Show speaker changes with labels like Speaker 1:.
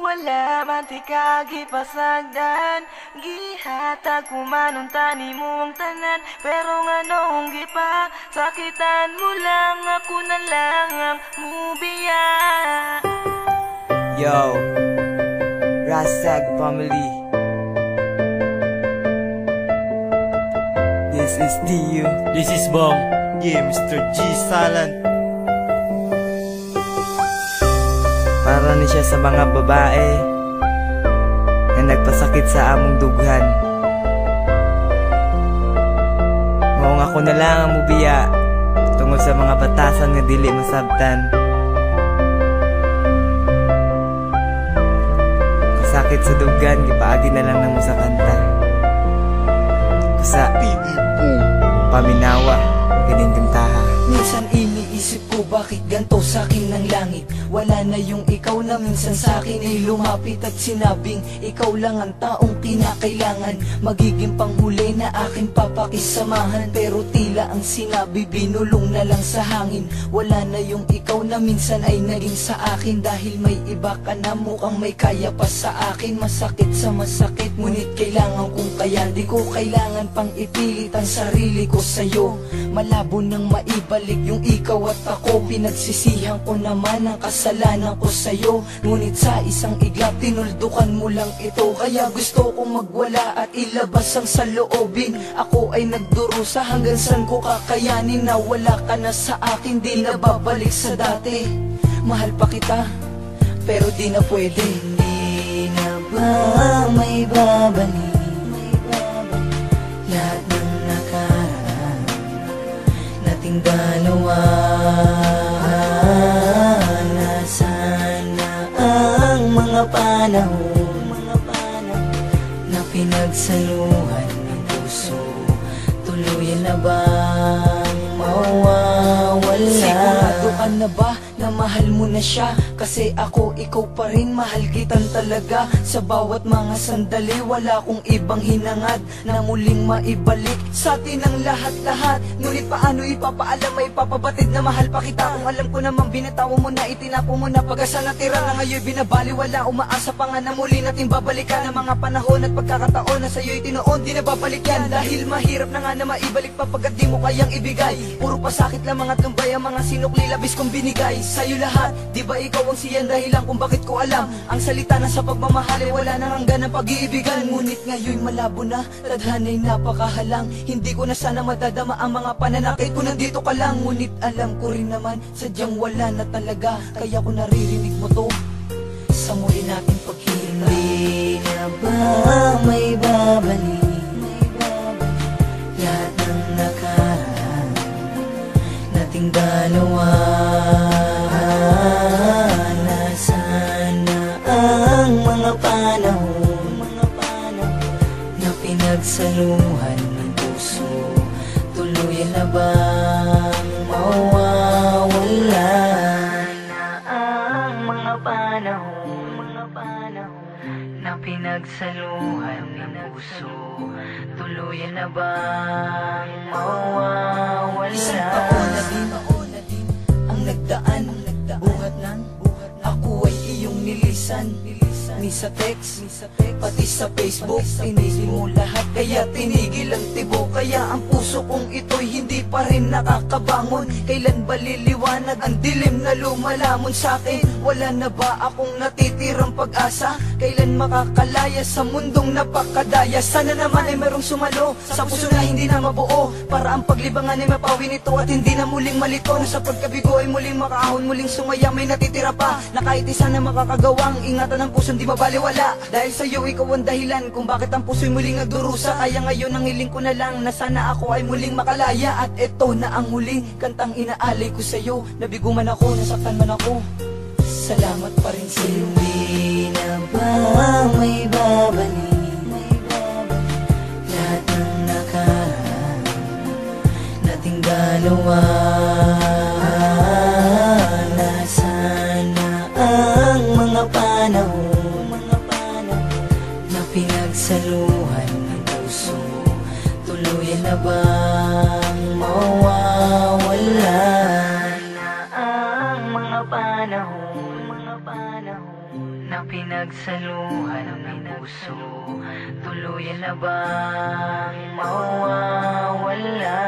Speaker 1: Wala man ti kagipasagdan, gihatag kumanon tani mo ang tanan. Pero nga noong gipa, sakitan mo lang, ako na lang ang mubiya.
Speaker 2: Yo, Rasag family, this is Dio,
Speaker 3: This is Bong.
Speaker 4: Yeah, Mr. G Silent.
Speaker 2: para ni siya sa mga babae na nagpasakit sa among dughan. Mao nga ako na lang ang mubiya tungod sa mga batasan nga dili masabtan. Kasakit sa dughan, gipaagi na lang namo sa kanta. Kusa paminawa, ganinding taha.
Speaker 5: Minsan iniisip ko bakit ganto sa'kin ng langit. Wala na yung ikaw na minsan sa'kin ay lumapit at sinabing ikaw lang ang taong kinakailangan. Magiging panghuli na aking papakisamahan. Pero tila ang sinabi binulong na lang sa hangin. Wala na yung ikaw na minsan ay naging sa akin. Dahil may iba ka na mukhang may kaya pa sa akin. Masakit sa masakit, ngunit kailangan kong kaya. Di ko kailangan pang ipilit ang sarili ko sa'yo. Malabo nang maibalik yung ikaw at ako. Pinagsisihan ko naman ang kasalanan ko sa'yo. Ngunit sa isang iglap, tinuldukan mo lang ito. Kaya gusto kong magwala at ilabas ang saloobin. Ako ay nagdurusa hanggang saan ko kakayanin. Na wala ka na sa akin, di na babalik sa dati. Mahal pa kita, pero di na pwede. Hindi na ba may babalik lahat ng nakaraan nating dalawa? Nasaan na ang mga panahon na pinagsaluhan ng puso? Tuluyan na bang mawawala? Sigurado ka na ba na mahal mo na siya? Kasi ako, ikaw pa rin, mahal kitan talaga. Sa bawat mga sandali, wala kong ibang hinangad na muling maibalik sa atin ang lahat-lahat. Ngunit paano ipapaalam, may papabatid na mahal pa kita? Kung alam ko naman binatawa mo na, itinapo mo na. Pag-asa natira na ngayon binabaliwala, umaasa pa nga na muli natin babalikan ang mga panahon at pagkakataon na sa'yo'y tinoon, di na babalik yan. Dahil mahirap na nga na maibalik pa pagkat di mo kayang ibigay. Puro pasakit lamang at lumbay ang mga sinukli labis kong binigay sa'yo lahat. Di ba ikaw ang siyan dahilan kung bakit ko alam ang salita na sa pagmamahal ay wala nang hanggan ng pag-iibigan. Ngunit ngayon malabo na, tadhana'y napakahalang. Hindi ko na sana madadama ang mga pananakit ko nandito ka lang. Ngunit alam ko rin naman sadyang wala na talaga. Kaya ko naririnig mo to sa muli natin paghinga. Hindi na ba may babalik lahat ng nakaraan nating dalawa? Nasaan na ang mga panahon na pinagsaluhan ng puso? Tuluyan na bang mawawala na ang mga panahon na pinagsaluhan ng puso? Tuluyan na bang mawawala? Isang taon na din ang nagdaan, buhat ng ako ay iyong nilisan. Ni sa text, pati sa Facebook, tinigil mo lahat, kaya tinigil ang tibo. Kaya ang puso kong ito'y hindi pa rin nakakabangon. Kailan ba liliwanag ang dilim na lumalamon sa'kin? Wala na ba akong natitirang pag-asa? Kailan makakalaya sa mundong napakadaya? Sana naman ay merong sumalo sa puso na hindi na mabuo, para ang paglibangan ay mapawi nito at hindi na muling malito. Na sa pagkabigo ay muling makaahon, muling sumaya, may natitira pa na kahit isa na makakagawang ingatan ng puso di mabaliwala. Dahil sa'yo ikaw ang dahilan kung bakit ang puso'y muling nagdurusa. Kaya ngayon ang hiling ko na lang na sana ako ay muling makalaya. At eto na ang huling kantang inaalay ko sa'yo. Nabigo man ako, nasaktan man ako, salamat pa rin sa'yo. Hindi na ba may babalik lahat ng nakaraan nating dalawa? Nasaan na ang mga panahon na pinagsaluhan ng puso? Tuluyan na bang mawawala na ang mga panahon na pinagsaluhan ng puso, tuluyan na bang mawawala?